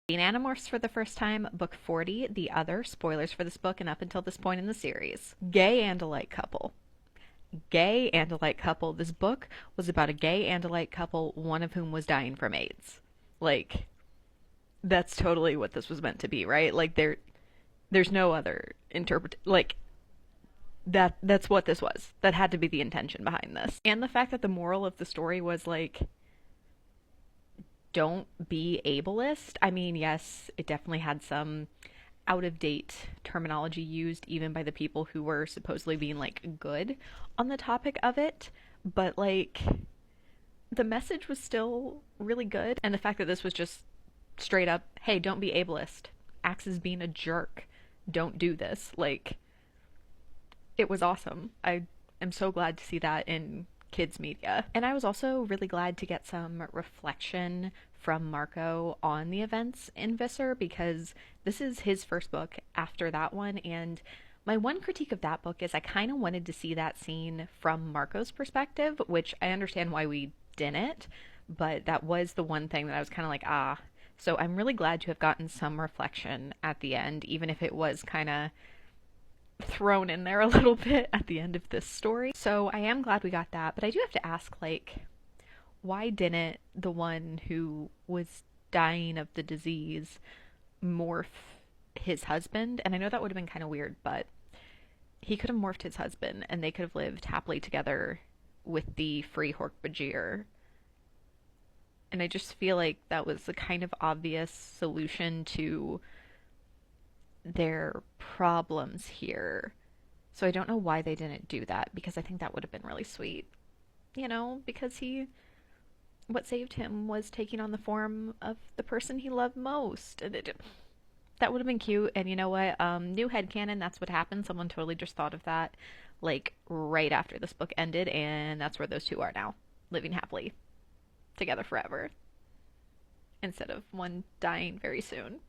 In Animorphs for the first time, book 40, the other, spoilers for this book and up until this point in the series. Gay Andalite couple. Gay Andalite couple. This book was about a gay Andalite couple, one of whom was dying from AIDS. Like, that's totally what this was meant to be, right? Like, there's no other like, that's what this was. That had to be the intention behind this. And the fact that the moral of the story was like, don't be ableist. I mean, yes, it definitely had some out of date terminology used even by the people who were supposedly being like good on the topic of it, but like the message was still really good. And the fact that this was just straight up, hey, don't be ableist. Axe is being a jerk. Don't do this. Like, it was awesome. I am so glad to see that in kids media. And I was also really glad to get some reflection from Marco on the events in Visser because this is his first book after that one, and my one critique of that book is I kind of wanted to see that scene from Marco's perspective, which I understand why we didn't, but that was the one thing that I was kind of like, ah. So I'm really glad to have gotten some reflection at the end, even if it was kind of thrown in there a little bit at the end of this story. So I am glad we got that, but I do have to ask, like, why didn't the one who was dying of the disease morph his husband? And I know that would have been kind of weird, but he could have morphed his husband and they could have lived happily together with the free Hork-Bajir. And I just feel like that was the kind of obvious solution to their problems here. So I don't know why they didn't do that, because I think that would have been really sweet. You know, because what saved him was taking on the form of the person he loved most. And that would have been cute. And you know what? New headcanon, that's what happened. Someone totally just thought of that, like, right after this book ended, and that's where those two are now, living happily together forever, instead of one dying very soon.